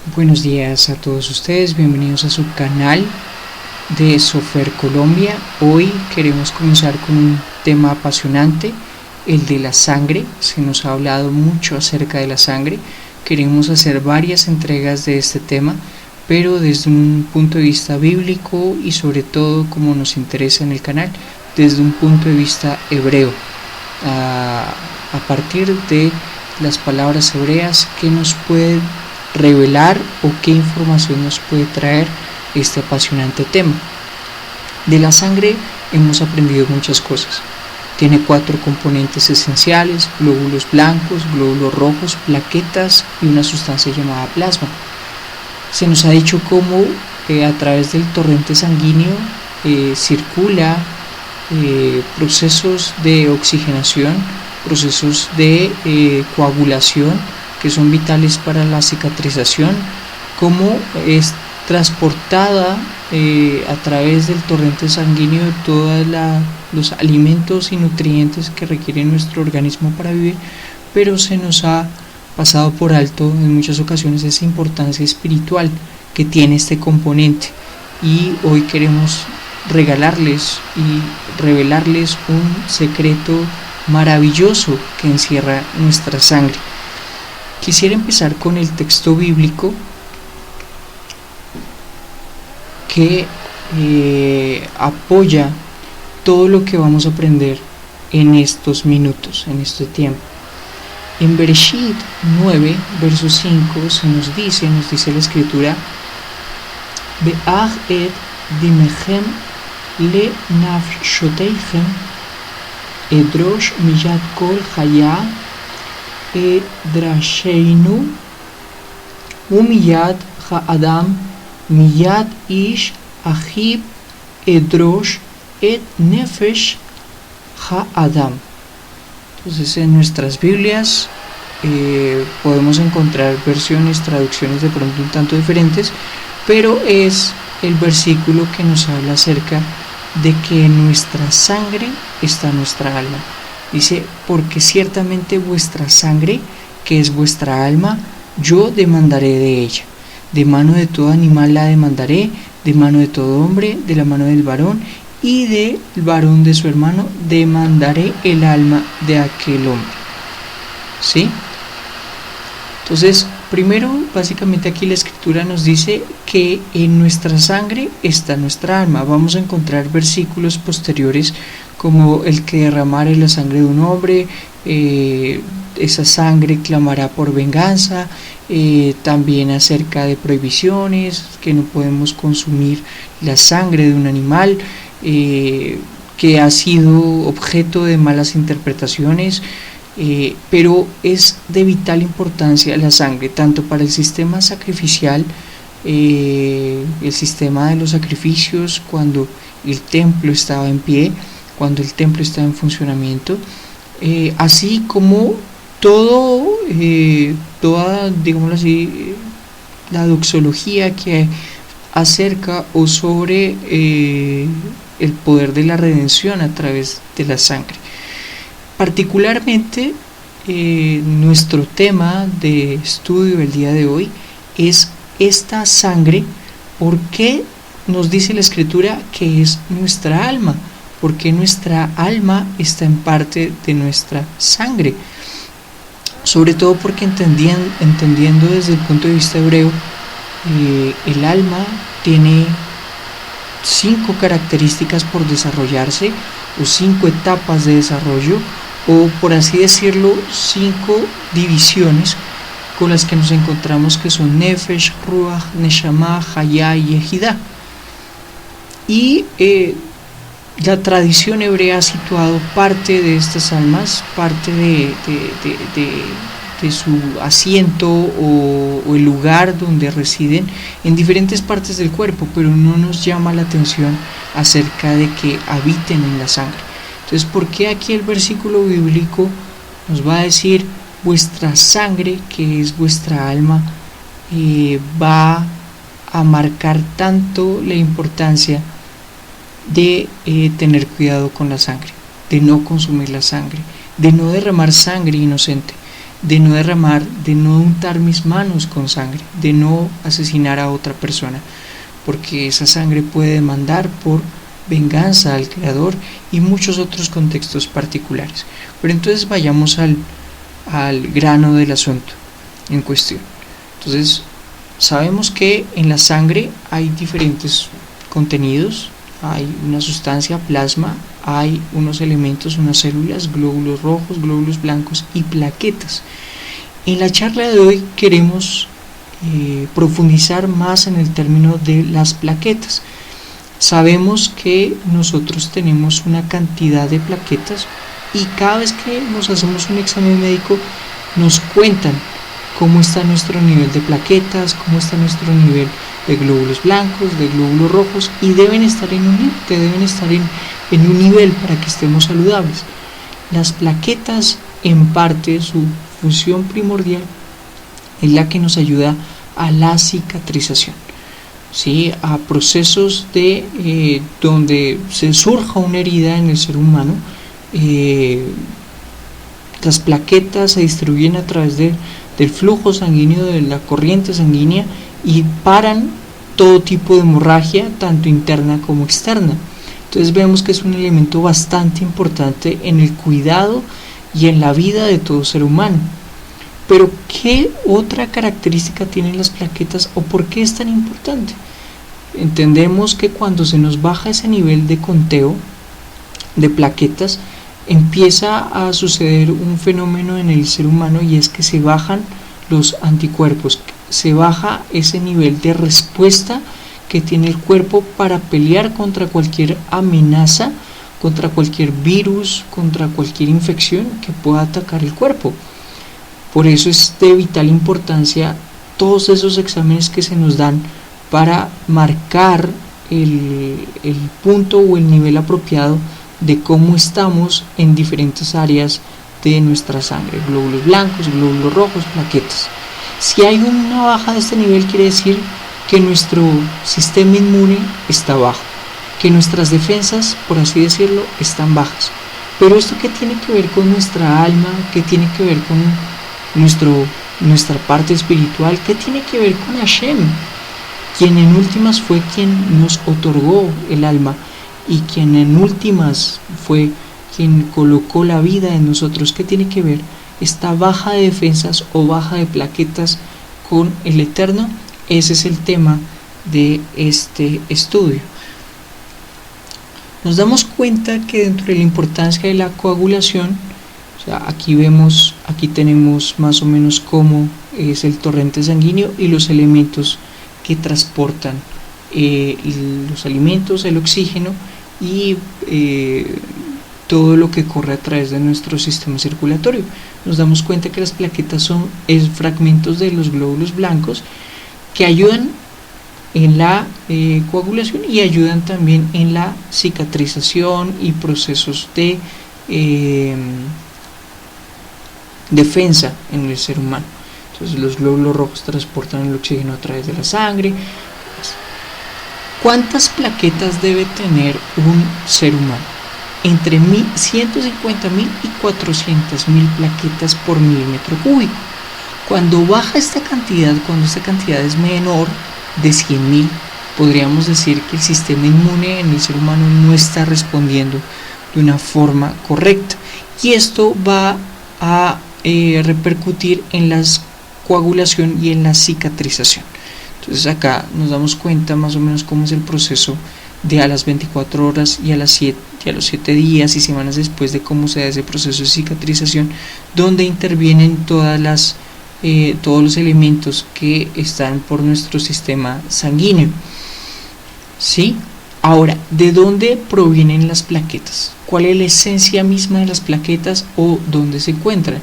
Buenos días a todos ustedes, bienvenidos a su canal de Sofer Colombia. Hoy queremos comenzar con un tema apasionante, el de la sangre. Se nos ha hablado mucho acerca de la sangre. Queremos hacer varias entregas de este tema, pero desde un punto de vista bíblico y sobre todo, como nos interesa en el canal, desde un punto de vista hebreo, a partir de las palabras hebreas que nos pueden revelar o qué información nos puede traer este apasionante tema. De la sangre hemos aprendido muchas cosas. Tiene 4 componentes esenciales: glóbulos blancos, glóbulos rojos, plaquetas y una sustancia llamada plasma. Se nos ha dicho cómo a través del torrente sanguíneo circula procesos de oxigenación, procesos de coagulación que son vitales para la cicatrización, cómo es transportada a través del torrente sanguíneo todos los alimentos y nutrientes que requiere nuestro organismo para vivir, pero se nos ha pasado por alto en muchas ocasiones esa importancia espiritual que tiene este componente, y hoy queremos regalarles y revelarles un secreto maravilloso que encierra nuestra sangre. Quisiera empezar con el texto bíblico que apoya todo lo que vamos a aprender en estos minutos, en este tiempo. En Bereshit 9, verso 5 nos dice la escritura: Be'ach et dimechem le nafshoteichem edrosh miyad kol chaya edrasheinu umiyad ha'adam miyad ish achib edrosh et nefesh ha'adam. Entonces, en nuestras Biblias podemos encontrar versiones, traducciones de pronto un tanto diferentes, pero es el versículo que nos habla acerca de que en nuestra sangre está nuestra alma. Dice: porque ciertamente vuestra sangre, que es vuestra alma, yo demandaré de ella. De mano de todo animal la demandaré, de mano de todo hombre, de la mano del varón, y del varón de su hermano demandaré el alma de aquel hombre. ¿Sí? Entonces, primero, básicamente aquí la escritura nos dice que en nuestra sangre está nuestra alma. Vamos a encontrar versículos posteriores como el que derramare la sangre de un hombre, esa sangre clamará por venganza, también acerca de prohibiciones, que no podemos consumir la sangre de un animal que ha sido objeto de malas interpretaciones. Pero es de vital importancia la sangre, tanto para el sistema sacrificial, el sistema de los sacrificios cuando el templo estaba en pie, cuando el templo estaba en funcionamiento, así como toda, digámoslo así, la doxología que acerca o sobre el poder de la redención a través de la sangre. Particularmente, nuestro tema de estudio el día de hoy es esta sangre. ¿Por qué nos dice la escritura que es nuestra alma? Porque nuestra alma está en parte de nuestra sangre. Sobre todo porque entendiendo desde el punto de vista hebreo, el alma tiene 5 características por desarrollarse, o 5 etapas de desarrollo, o por así decirlo 5 divisiones con las que nos encontramos, que son Nefesh, Ruach, Neshama, Hayá y Ejidá. Y la tradición hebrea ha situado parte de estas almas, parte de su asiento o el lugar donde residen, en diferentes partes del cuerpo, pero no nos llama la atención acerca de que habiten en la sangre. Entonces, ¿por qué aquí el versículo bíblico nos va a decir vuestra sangre, que es vuestra alma, va a marcar tanto la importancia de tener cuidado con la sangre, de no consumir la sangre, de no derramar sangre inocente? de no derramar, de no untar mis manos con sangre, de no asesinar a otra persona, porque esa sangre puede demandar por venganza al Creador y muchos otros contextos particulares. Pero entonces vayamos al grano del asunto en cuestión. Entonces, sabemos que en la sangre hay diferentes contenidos, hay una sustancia, plasma, hay unos elementos, unas células, glóbulos rojos, glóbulos blancos y plaquetas. En la charla de hoy queremos profundizar más en el término de las plaquetas. Sabemos que nosotros tenemos una cantidad de plaquetas y cada vez que nos hacemos un examen médico nos cuentan cómo está nuestro nivel de plaquetas, cómo está nuestro nivel de glóbulos blancos, de glóbulos rojos, y deben estar en un límite, deben estar en un nivel para que estemos saludables. Las plaquetas, en parte, su función primordial es la que nos ayuda a la cicatrización, ¿sí? A procesos de donde se surja una herida en el ser humano. Las plaquetas se distribuyen a través del flujo sanguíneo, de la corriente sanguínea, y paran todo tipo de hemorragia, tanto interna como externa. Entonces vemos que es un elemento bastante importante en el cuidado y en la vida de todo ser humano. Pero ¿qué otra característica tienen las plaquetas o por qué es tan importante? Entendemos que cuando se nos baja ese nivel de conteo de plaquetas, empieza a suceder un fenómeno en el ser humano, y es que se bajan los anticuerpos, se baja ese nivel de respuesta que tiene el cuerpo para pelear contra cualquier amenaza, contra cualquier virus, contra cualquier infección que pueda atacar el cuerpo. Por eso es de vital importancia todos esos exámenes que se nos dan para marcar el punto o el nivel apropiado de cómo estamos en diferentes áreas de nuestra sangre: glóbulos blancos, glóbulos rojos, plaquetas. Si hay una baja de este nivel, quiere decir que nuestro sistema inmune está bajo, que nuestras defensas, por así decirlo, están bajas. Pero esto, ¿qué tiene que ver con nuestra alma? ¿Qué tiene que ver con nuestra parte espiritual? ¿Qué tiene que ver con Hashem, quien en últimas fue quien nos otorgó el alma y quien en últimas fue quien colocó la vida en nosotros? ¿Qué tiene que ver esta baja de defensas o baja de plaquetas con el Eterno? Ese es el tema de este estudio. Nos damos cuenta que dentro de la importancia de la coagulación, o sea, aquí tenemos más o menos cómo es el torrente sanguíneo y los elementos que transportan los alimentos, el oxígeno y todo lo que corre a través de nuestro sistema circulatorio. Nos damos cuenta que las plaquetas son fragmentos de los glóbulos blancos que ayudan en la coagulación y ayudan también en la cicatrización y procesos de defensa en el ser humano. Entonces los glóbulos rojos transportan el oxígeno a través de la sangre. ¿Cuántas plaquetas debe tener un ser humano? Entre 150.000 y 400.000 plaquetas por milímetro cúbico. Cuando baja esta cantidad, cuando esta cantidad es menor de 100.000, podríamos decir que el sistema inmune en el ser humano no está respondiendo de una forma correcta, y esto va a repercutir en la coagulación y en la cicatrización. Entonces acá nos damos cuenta más o menos cómo es el proceso de a las 24 horas y a los 7 días y semanas después de cómo se da ese proceso de cicatrización, donde intervienen todos los elementos que están por nuestro sistema sanguíneo. ¿Sí? Ahora, ¿de dónde provienen las plaquetas? ¿Cuál es la esencia misma de las plaquetas o dónde se encuentran?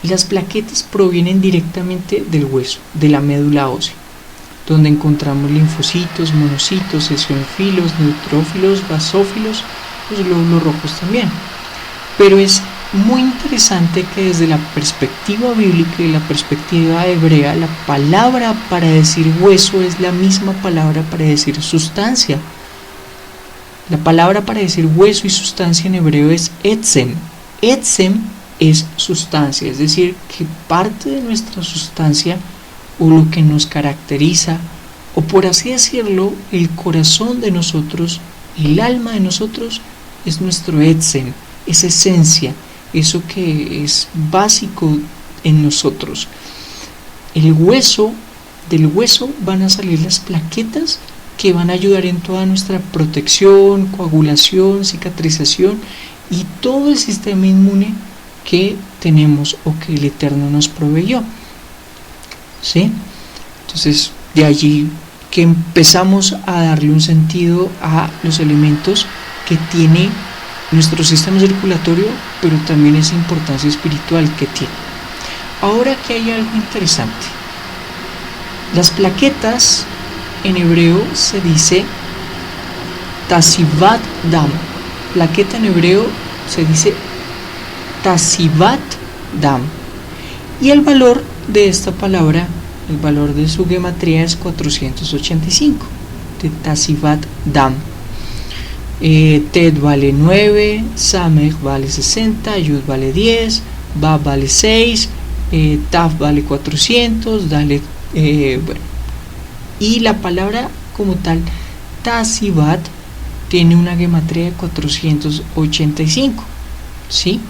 Las plaquetas provienen directamente del hueso, de la médula ósea, donde encontramos linfocitos, monocitos, eosinófilos, neutrófilos, basófilos, los glóbulos rojos también. Pero es muy interesante que desde la perspectiva bíblica y la perspectiva hebrea, la palabra para decir hueso es la misma palabra para decir sustancia. La palabra para decir hueso y sustancia en hebreo es etzem. Etzem es sustancia, es decir, que parte de nuestra sustancia o lo que nos caracteriza, o por así decirlo, el corazón de nosotros, el alma de nosotros, es nuestro etzem, es esencia, eso que es básico en nosotros. El hueso, del hueso van a salir las plaquetas que van a ayudar en toda nuestra protección, coagulación, cicatrización y todo el sistema inmune que tenemos o que el Eterno nos proveyó. ¿Sí? Entonces, de allí que empezamos a darle un sentido a los elementos que tiene nuestro sistema circulatorio, pero también esa importancia espiritual que tiene. Ahora que hay algo interesante. Las plaquetas en hebreo se dice Tasivat Dam. Plaqueta en hebreo se dice Tasivat Dam. Y el valor de esta palabra, el valor de su gematría es 485, de Tasivat Dam. Tet vale 9, Samech vale 60, Yud vale 10, Bab vale 6, Taf vale 400, Dalet, bueno. Y la palabra como tal, Tasivat, tiene una gematría de 485, ¿sí?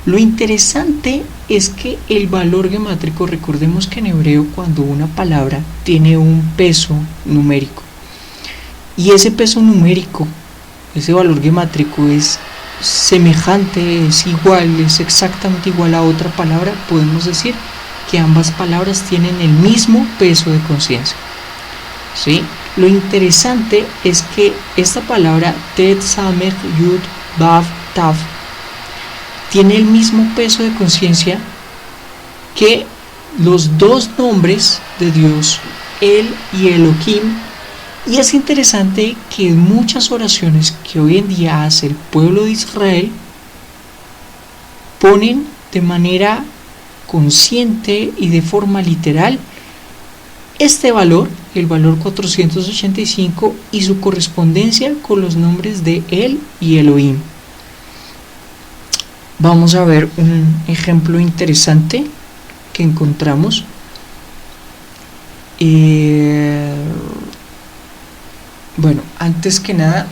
Lo interesante es que el valor gemátrico, recordemos que en hebreo cuando una palabra tiene un peso numérico y ese peso numérico, ese valor gemátrico es semejante, es igual, es exactamente igual a otra palabra, podemos decir que ambas palabras tienen el mismo peso de conciencia, ¿sí? Lo interesante es que esta palabra Tet, Samech, Yud, Vav, Tav tiene el mismo peso de conciencia que los dos nombres de Dios, El y Elohim. Y es interesante que en muchas oraciones que hoy en día hace el pueblo de Israel ponen de manera consciente y de forma literal este valor, el valor 485, y su correspondencia con los nombres de El y Elohim. Vamos a ver un ejemplo interesante que encontramos. Bueno, antes que nada,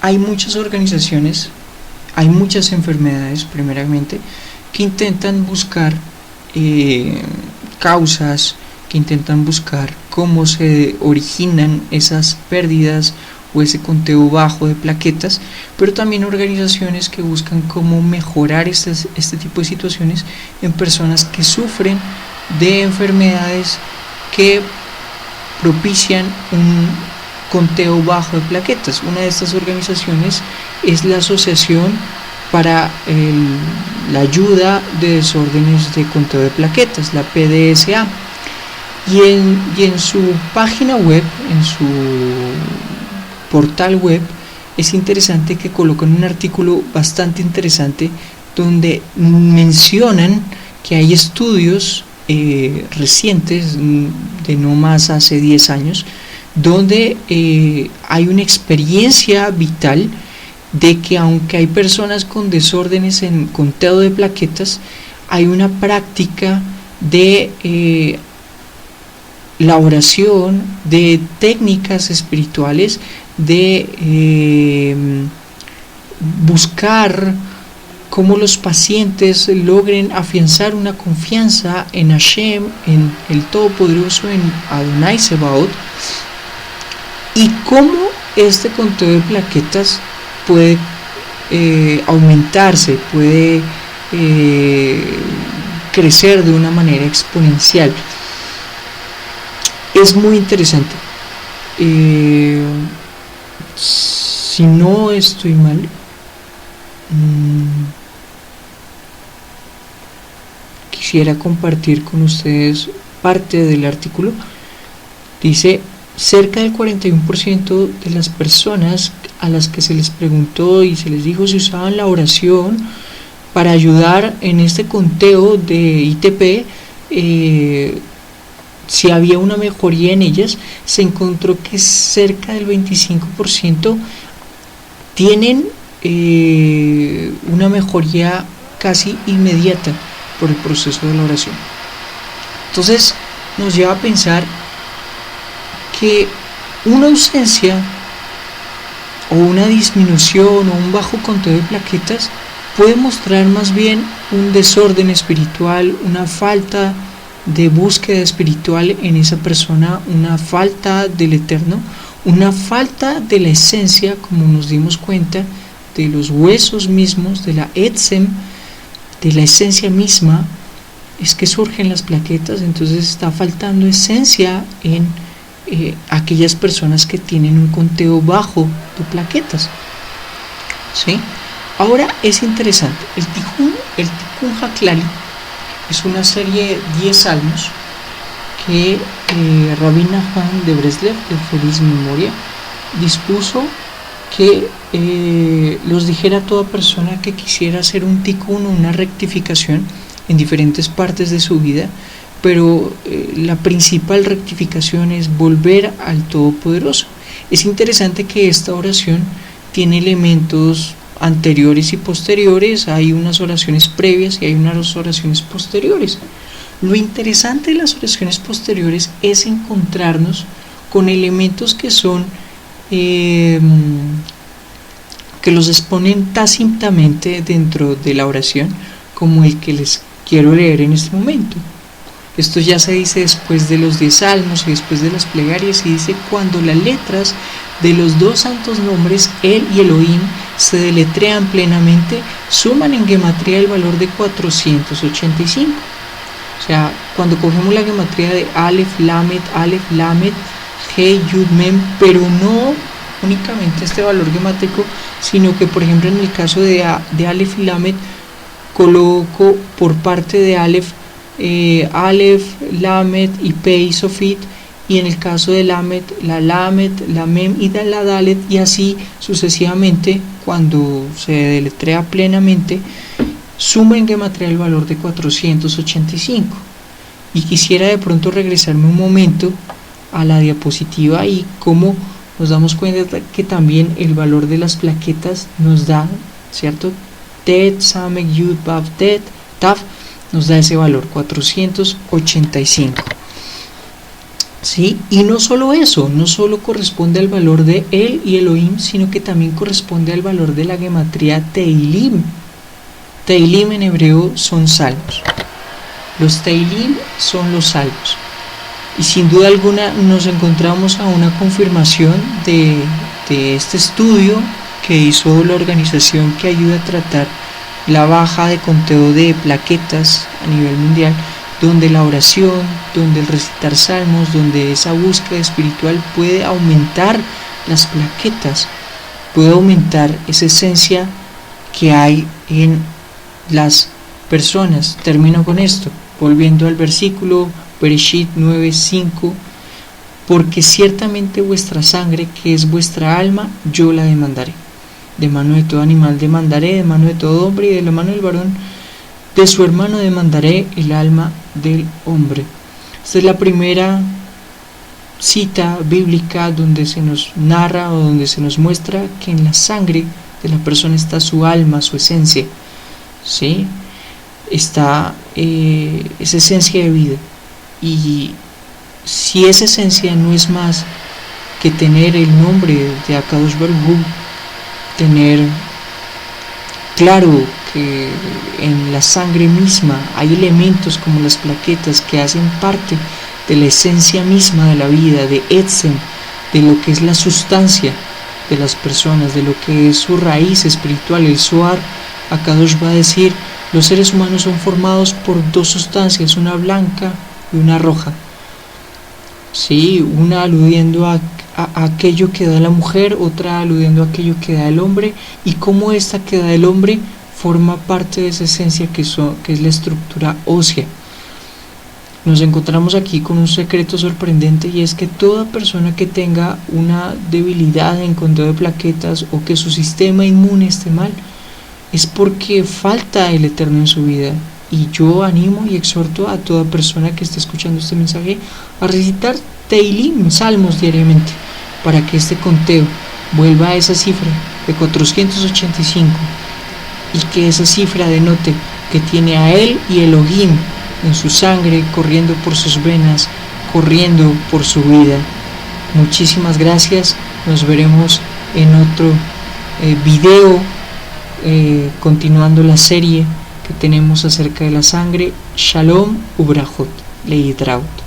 hay muchas organizaciones, hay muchas enfermedades, primeramente, que intentan buscar causas, que intentan buscar cómo se originan esas pérdidas o ese conteo bajo de plaquetas, pero también organizaciones que buscan cómo mejorar este tipo de situaciones en personas que sufren de enfermedades que propician un conteo bajo de plaquetas. Una de estas organizaciones es la Asociación para la Ayuda de Desórdenes de Conteo de Plaquetas, la PDSA, y en su página web, en su portal web, es interesante que colocan un artículo bastante interesante donde mencionan que hay estudios recientes, de no más hace 10 años, donde hay una experiencia vital de que aunque hay personas con desórdenes en conteo de plaquetas, hay una práctica de la oración, de técnicas espirituales, de buscar cómo los pacientes logren afianzar una confianza en Hashem, en el Todopoderoso, en Adonai Sebaot, y cómo este conteo de plaquetas puede aumentarse, puede crecer de una manera exponencial. Es muy interesante. Si no estoy mal, quisiera compartir con ustedes parte del artículo. Dice: cerca del 41% de las personas a las que se les preguntó y se les dijo si usaban la oración para ayudar en este conteo de ITP, si había una mejoría en ellas, se encontró que cerca del 25% tienen una mejoría casi inmediata por el proceso de la oración. Entonces nos lleva a pensar que una ausencia o una disminución o un bajo conteo de plaquetas puede mostrar más bien un desorden espiritual, una falta de búsqueda espiritual en esa persona, una falta del eterno, una falta de la esencia, como nos dimos cuenta, de los huesos mismos, de la etzem, de la esencia misma, es que surgen las plaquetas. Entonces está faltando esencia en aquellas personas que tienen un conteo bajo de plaquetas, ¿sí? Ahora es interesante, el Tikkun HaKlali es una serie de 10 salmos que Rabbi Nachman de Breslev, de feliz memoria, dispuso que los dijera toda persona que quisiera hacer un tikkun o una rectificación en diferentes partes de su vida, pero la principal rectificación es volver al Todopoderoso. Es interesante que esta oración tiene elementos anteriores y posteriores, hay unas oraciones previas y hay unas oraciones posteriores. Lo interesante de las oraciones posteriores es encontrarnos con elementos que son que los exponen tácitamente dentro de la oración, como el que les quiero leer en este momento. Esto ya se dice después de los 10 salmos y después de las plegarias, y dice: cuando las letras de los dos santos nombres, El y Elohim, se deletrean plenamente, suman en gematría el valor de 485. O sea, cuando cogemos la gematría de Aleph, Lamed, He, Yud, Mem, pero no únicamente este valor gemátrico, sino que, por ejemplo, en el caso de Aleph y Lamed, coloco por parte de Aleph, Aleph, Lamed y Pei, Sofit, y en el caso de Lamed, la Lamed, la Mem y la Dalet, y así sucesivamente. Cuando se deletrea plenamente, suma en gematría el valor de 485. Y quisiera de pronto regresarme un momento a la diapositiva y cómo nos damos cuenta que también el valor de las plaquetas nos da, ¿cierto? Tet, Samek, Yud, Vav, Tet, Tav, nos da ese valor, 485. ¿Sí? Y no solo eso, no solo corresponde al valor de El y Elohim, sino que también corresponde al valor de la gematría Teilim. Teilim en hebreo son salmos. Los Teilim son los salmos. Y sin duda alguna nos encontramos a una confirmación de este estudio que hizo la organización que ayuda a tratar la baja de conteo de plaquetas a nivel mundial, donde la oración, donde el recitar salmos, donde esa búsqueda espiritual puede aumentar las plaquetas, puede aumentar esa esencia que hay en las personas. Termino con esto, volviendo al versículo Bereshit 9:5: porque ciertamente vuestra sangre, que es vuestra alma, yo la demandaré. De mano de todo animal demandaré, de mano de todo hombre, y de la mano del varón de su hermano demandaré el alma del hombre. Esta es la primera cita bíblica donde se nos narra o donde se nos muestra que en la sangre de la persona está su alma, su esencia, ¿sí? Está esa esencia de vida. Y si esa esencia no es más que tener el nombre de Akadosh Baruj Hu, tener claro que en la sangre misma hay elementos como las plaquetas que hacen parte de la esencia misma de la vida, de Etzem, de lo que es la sustancia de las personas, de lo que es su raíz espiritual, el Zohar, Akadosh va a decir: los seres humanos son formados por dos sustancias, una blanca y una roja. Sí, una aludiendo a aquello que da la mujer, otra aludiendo a aquello que da el hombre, y cómo esta que da el hombre forma parte de esa esencia que es la estructura ósea. Nos encontramos aquí con un secreto sorprendente, y es que toda persona que tenga una debilidad en conteo de plaquetas o que su sistema inmune esté mal, es porque falta el Eterno en su vida. Y yo animo y exhorto a toda persona que esté escuchando este mensaje a recitar Teilim, salmos diariamente, para que este conteo vuelva a esa cifra de 485 y que esa cifra denote que tiene a él y Elohim en su sangre, corriendo por sus venas, corriendo por su vida. Muchísimas gracias, nos veremos en otro video continuando la serie que tenemos acerca de la sangre. Shalom Ubrahot, Leitraut.